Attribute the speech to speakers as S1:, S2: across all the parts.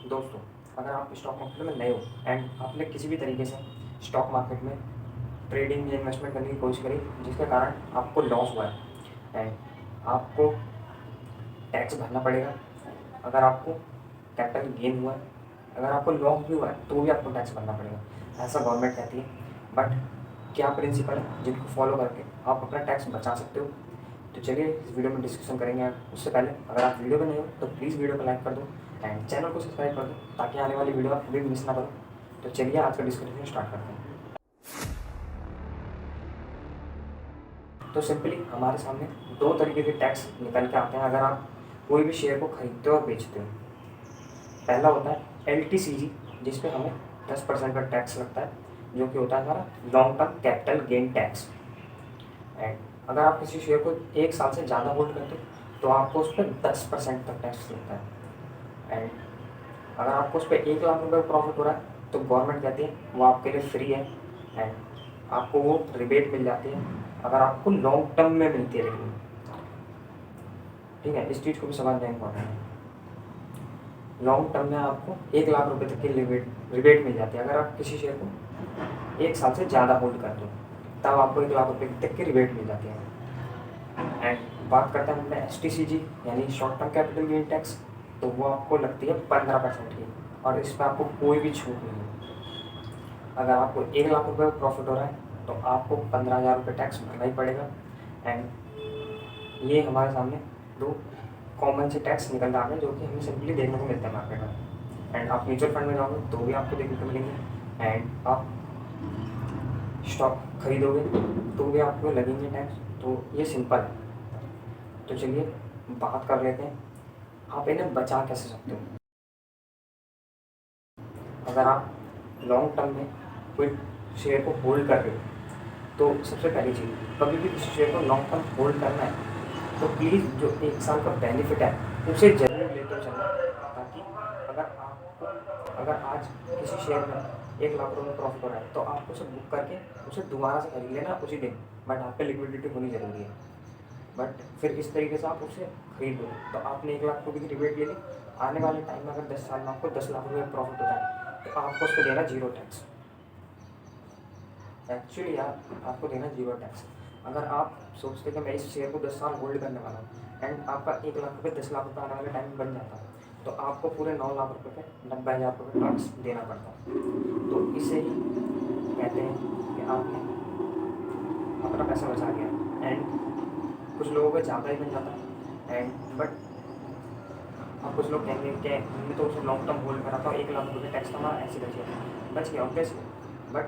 S1: दोस्तों, अगर आप स्टॉक मार्केट में नए हो एंड आपने किसी भी तरीके से स्टॉक मार्केट में ट्रेडिंग या इन्वेस्टमेंट करने की कोशिश करी जिसके कारण आपको लॉस हुआ है एंड आपको टैक्स भरना पड़ेगा। अगर आपको कैपिटल गेन हुआ है, अगर आपको लॉस भी हुआ है तो भी आपको टैक्स भरना पड़ेगा, ऐसा गवर्नमेंट कहती है। बट क्या प्रिंसिपल है जिनको फॉलो करके आप अपना टैक्स बचा सकते हो? तो चलिए इस वीडियो में डिस्कशन करेंगे। उससे पहले अगर आप वीडियो पर नए हो तो प्लीज़ वीडियो को लाइक कर दो एंड चैनल को सब्सक्राइब कर दो ताकि आने वाली वीडियो आप कभी भी मिस ना करो। तो चलिए आज का डिस्कशन स्टार्ट करते हैं। तो सिंपली हमारे सामने दो तरीके के टैक्स निकल के आते हैं अगर आप कोई भी शेयर को खरीदते हो और बेचते हो। पहला होता है LTCG, जिस पे हमें 10% का टैक्स लगता है, जो कि होता है हमारा long term capital gain tax. And अगर आप किसी शेयर को 1 साल से ज़्यादा होल्ड करते हो तो आपको उस पर 10% तक टैक्स लगता है। एंड अगर आपको उस पर 1 लाख रुपये प्रॉफिट हो रहा है तो गवर्नमेंट कहती है वो आपके लिए फ्री है एंड आपको वो रिबेट मिल जाती है अगर आपको लॉन्ग टर्म में मिलती है। लेकिन ठीक है, इस चीज़ को भी समझना इम्पोर्टेंट है। लॉन्ग टर्म में आपको 1 लाख रुपये तक की रिबेट मिल जाती है अगर आप किसी शेयर को 1 साल से ज़्यादा होल्ड करते हो, तब आपको 1 लाख रुपये तक की रिबेट मिल जाती है। एंड बात करते हैं हमने STCG यानी short term capital gain tax, तो वो आपको लगती है 15% की और इस पर आपको कोई भी छूट नहीं है। अगर आपको 1 लाख रुपये प्रॉफिट हो रहा है तो आपको 15,000 रुपये टैक्स भरना ही पड़ेगा। एंड ये हमारे सामने दो कॉमन से टैक्स निकल रहा है जो कि हमें सिंपली देखने को मिलता है मार्केट में। एंड आप म्यूचुअल फंड में जाओगे तो भी आपको देखने को मिलेंगे एंड आप स्टॉक खरीदोगे तो भी आपको लगेंगे टैक्स। तो ये सिंपल है। तो चलिए बात कर लेते हैं आप इन्हें बचा कैसे सकते हो। अगर आप लॉन्ग टर्म में कोई शेयर को होल्ड कर रहे हो तो सबसे पहली चीज़, कभी भी किसी शेयर को लॉन्ग टर्म होल्ड करना है तो प्लीज़ जो 1 साल का बेनिफिट है उसे जरूर लेते चलना, ताकि अगर आज किसी शेयर में 1 लाख रुपये प्रॉफिट हो रहा है तो आपको उसे बुक करके उसे दोबारा से खरीद लेना उसी दिन। बट आप पे लिक्विडिटी होनी ज़रूरी है। बट फिर इस तरीके से आप उसे खरीद लो तो आपने 1 लाख रुपये की रिबेट ले ली। आने वाले टाइम में अगर 10 साल में आपको 10 लाख रुपये प्रॉफिट होता है तो आपको उस पर देना जीरो टैक्स। एक्चुअली यार आपको देना जीरो टैक्स। अगर आप सोचते कि मैं इस शेयर को 10 साल होल्ड करने वाला हूँ एंड आपका 1 लाख रुपये 10 लाख रुपये आने वाले टाइम में बन जाता है तो आपको पूरे 9 लाख रुपये पे 90,000 रुपये टैक्स देना पड़ता है। तो इसे ही कहते हैं कि आपने अपना पैसा बचा लिया। एंड कुछ लोगों का ज़्यादा ही बन जाता है एंड बट अब कुछ लोग कहेंगे कि हमने तो उसे लॉन्ग टर्म होल्ड करा था 1 लाख रुपये टैक्स तो हमारा ऐसे बच गया ऑब्वियसली। बट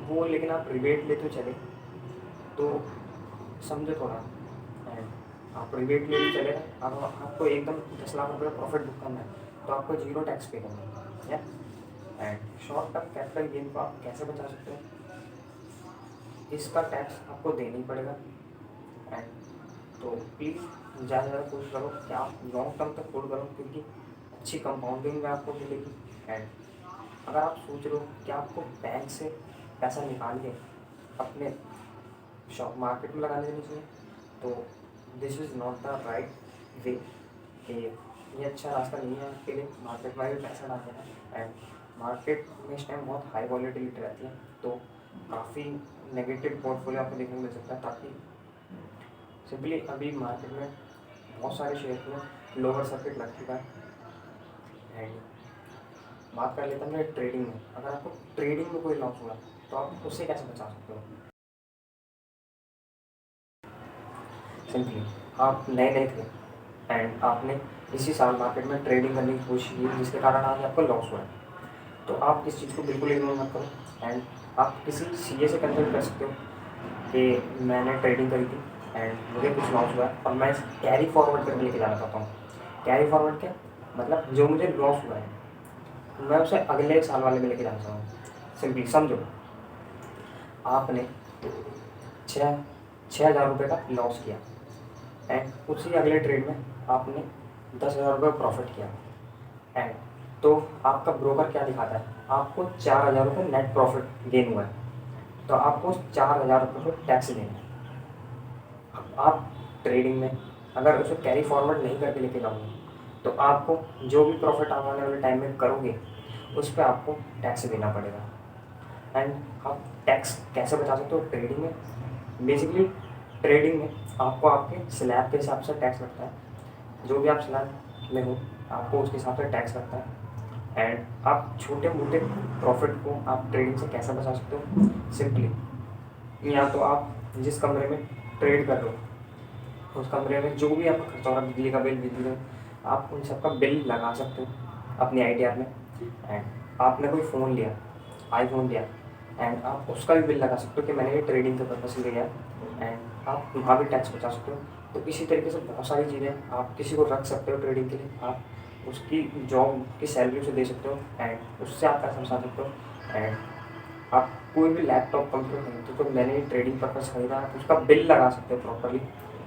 S1: वो लेकिन आप रिबेट लेते चले तो समझो थोड़ा। एंड आप रिबेट ले चले अब आपको एकदम 10 लाख रुपये प्रॉफिट बुक करना है तो आपको जीरो टैक्स पे करना है। And short term capital gain को आप कैसे बचा सकते हो? इसका टैक्स आपको देना ही पड़ेगा। एंड तो प्लीज़ ज़्यादा से ज़्यादा कोशिश करो कि आप लॉन्ग टर्म तक होल्ड करो क्योंकि अच्छी कंपाउंडिंग में आपको मिलेगी। एंड अगर आप सोच रहे हो कि आपको बैंक से पैसा निकाल के अपने शॉक मार्केट में लगा देनी चाहिए तो this is not the right way. कि ये अच्छा रास्ता नहीं है आपके लिए मार्केट में भी पैसा डालते हैं। एंड मार्केट में इस टाइम बहुत हाई वॉलेटिलिटी रहती है तो काफ़ी नेगेटिव पोर्टफोलियो आपको देखने को मिल सकता है। ताकि सिंपली अभी मार्केट में बहुत सारे शेयर में लोअर सर्किट लग चुका है। एंड बात कर लेते हैं ट्रेडिंग में। अगर आपको ट्रेडिंग में कोई लॉस हुआ तो आप उससे कैसे बचा सकते हो? सिंपली आप नए नए थे एंड आपने इसी साल मार्केट में ट्रेडिंग करने की कोशिश की जिसके कारण आज आपको लॉस हुआ है तो आप इस चीज़ को बिल्कुल इग्नोर मत करो। एंड आप किसी CA से कंसल्ट कर सकते हो कि मैंने ट्रेडिंग करी थी एंड मुझे कुछ लॉस हुआ है और मैं कैरी फॉरवर्ड करके लेके जाना चाहता हूँ। कैरी फॉरवर्ड क्या मतलब? जो मुझे लॉस हुआ है मैं उसे अगले साल वाले में लेके जाना चाहता हूँ। सिंपली समझो, आपने 6,000 रुपये का लॉस किया एंड उसी अगले ट्रेड में आपने 10,000 रुपये प्रॉफिट किया। एंड तो आपका ब्रोकर क्या दिखाता है? आपको 4,000 रुपये नेट प्रॉफिट गेन हुआ है तो आपको उस 4,000 रुपये को टैक्स देना है। अब आप ट्रेडिंग में अगर उसे कैरी फॉरवर्ड नहीं करके लेके जाओगे तो आपको जो भी प्रॉफिट आप आने वाले टाइम में करोगे उस पर आपको टैक्स देना पड़ेगा। एंड आप टैक्स कैसे बचा सकते हो ट्रेडिंग में? बेसिकली ट्रेडिंग में आपको आपके स्लैब के हिसाब से टैक्स लगता है। जो भी आप स्लैब में हो आपको उसके हिसाब से टैक्स लगता है। एंड आप छोटे मोटे प्रॉफिट को आप ट्रेडिंग से कैसे बचा सकते हो? सिंपली या तो आप जिस कमरे में ट्रेड कर रहे हो उस कमरे में जो भी आपका खर्चा हो रहा है, बिजली का बिल, आप उन सबका बिल लगा सकते हो अपनी आईटीआर में। एंड आपने कोई फ़ोन लिया, आईफोन लिया, एंड आप उसका भी बिल लगा सकते हो कि मैंने ये ट्रेडिंग के पर्पज़ से लिया। एंड आप वहाँ भी टैक्स बचा सकते हो। तो इसी तरीके से बहुत सारी चीज़ें आप किसी को रख सकते हो ट्रेडिंग के लिए। आप उसकी जॉब की सैलरी उसे दे सकते हो एंड उससे आप पैसा बचा सकते हो। एंड आप कोई भी लैपटॉप कंप्यूटर खरीदते हो तो मैंने ये ट्रेडिंग पर्पज़ खरीदा, आप उसका बिल लगा सकते हो प्रॉपरली।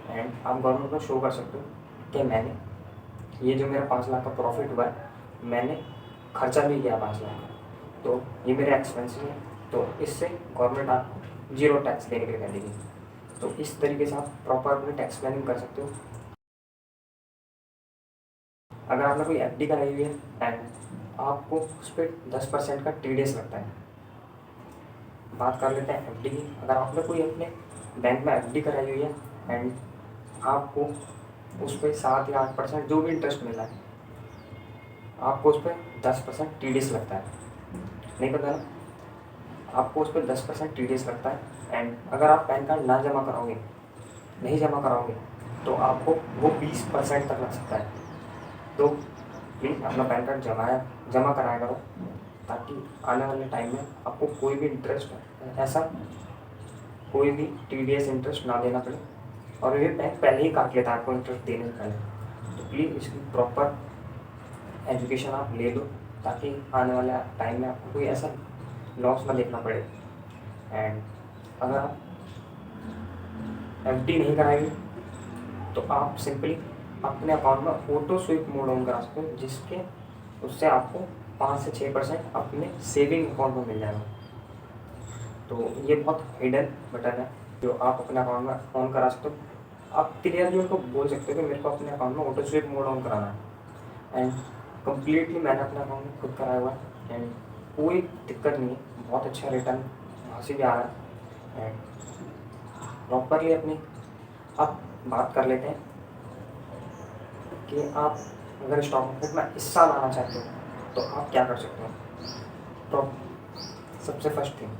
S1: एंड आप गवर्नमेंट को शो कर सकते हो कि मैंने ये जो मेरा 5 लाख का प्रॉफिट हुआ है मैंने खर्चा भी किया 5 लाख का, तो ये मेरे एक्सपेंसेस है, तो इससे गवर्नमेंट आपको 0 टैक्स देने के लिए कह देगी। तो इस तरीके से आप प्रॉपर अपनी टैक्स प्लानिंग कर सकते हो। अगर आपने कोई एफडी कराई हुई है एंड आपको उस पर 10% का टीडीएस लगता है। बात कर लेते हैं एफडी की। अगर आपने कोई अपने बैंक में एफडी कराई हुई है एंड आपको उस पर 7 या 8% जो भी इंटरेस्ट मिला है, आपको उस पर 10% टीडीएस लगता है। नहीं पता ना? आपको उस पर 10% टीडीएस लगता है। एंड अगर आप पैन कार्ड ना जमा कराओगे, नहीं जमा कराओगे, तो आपको वो 20% तक लग सकता है। तो प्लीज़ अपना पैन कार्ड जमा कराया करो, ताकि आने वाले टाइम में आपको कोई भी इंटरेस्ट ऐसा कोई भी टीडीएस इंटरेस्ट ना देना पड़े। और ये बैंक पहले ही काट लेता है आपको इंटरेस्ट देने से पहले। तो प्लीज़ इसकी प्रॉपर एजुकेशन आप ले लो, ताकि आने वाले टाइम में आपको कोई ऐसा लॉस ना देखना पड़े। एंड अगर आप एफडी नहीं कराएंगे तो आप सिंपली अपने अकाउंट में ऑटो स्वीप मोड ऑन करा सकते हो, जिसके उससे आपको 5 से 6% अपने सेविंग अकाउंट में मिल जाएगा। तो ये बहुत हिडन बटन है जो आप अपने अकाउंट में ऑन करा सकते हो। आप क्लियरली उनको बोल सकते हो कि मेरे को अपने अकाउंट में ऑटो स्वीप मोड ऑन कराना है। एंड कम्प्लीटली मैंने अपना अकाउंट में खुद कराया हुआ है एंड कोई दिक्कत नहीं है, बहुत अच्छा रिटर्न वहाँ से भी आ रहा है। एंड प्रॉपरली अपनी अब बात कर लेते हैं कि आप अगर स्टॉक मार्केट में हिस्सा लाना चाहते हो तो आप क्या कर सकते हो। तो सबसे फर्स्ट थिंग,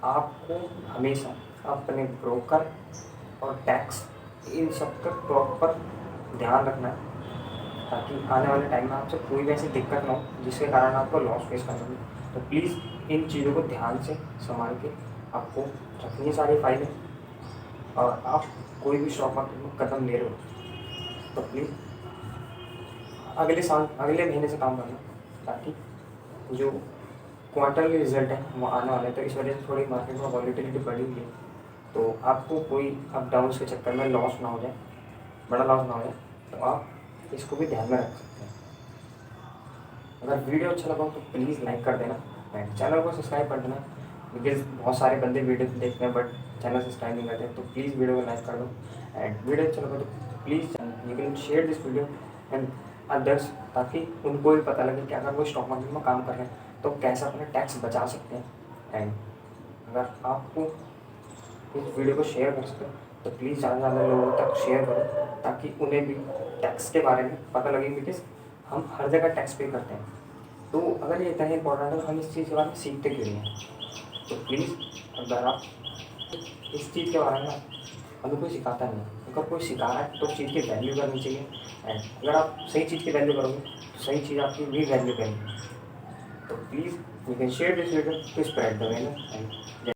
S1: आपको हमेशा अपने ब्रोकर और टैक्स इन सब का प्रॉपर ध्यान रखना है, ताकि आने वाले टाइम में आपसे कोई भी ऐसी दिक्कत ना हो जिसके कारण आपको लॉस फेस करना पड़े। तो प्लीज़ इन चीज़ों को ध्यान से संभाल के आपको रखनी है सारी फाइलें। और आप कोई भी स्टॉक मार्केट में कदम ले रहे हो तो प्लीज़ अगले महीने से काम करना, ताकि जो क्वार्टरली रिजल्ट है वो आने वाला है। तो इस वजह से थोड़ी मार्केट में वॉलीटिलिटी बढ़ी हुई है, तो आपको कोई अप डाउन के चक्कर में लॉस ना हो जाए, बड़ा लॉस ना हो जाए। तो आप इसको भी ध्यान में रख सकते हैं। अगर वीडियो अच्छा लगा हो तो प्लीज़ लाइक कर देना एंड चैनल को सब्सक्राइब कर देना, बिकॉज बहुत सारे बंदे वीडियो देखते हैं बट चैनल सब्सक्राइब नहीं करते। तो प्लीज़ वीडियो को लाइक कर दो एंड वीडियो अच्छा लगा तो please you can share this video and others, ताकि उनको भी पता लगे कि अगर वो स्टॉक मार्केट में काम कर रहे हैं तो कैसे अपना टैक्स बचा सकते हैं। एंड अगर आपको इस वीडियो को शेयर कर सकते हो तो प्लीज़ ज़्यादा से ज़्यादा लोगों तक शेयर करो, ताकि उन्हें भी टैक्स के बारे में पता लगे। बिकॉज हम हर जगह टैक्स पे करते हैं, तो अगर ये इतना ही इंपॉर्टेंट है तो हम इस चीज़ के बारे में सीखते क्यों नहीं हैं। तो प्लीज़ अगर आप इस चीज़ के बारे में हमें कोई सिखाता नहीं है, अगर कोई सिखा रहा है तो उस चीज़ की वैल्यू करनी चाहिए। एंड अगर आप सही चीज़ की वैल्यू करोगे तो सही चीज़ आपकी भी वैल्यू करेगी। तो please you can share this video to spread the awareness and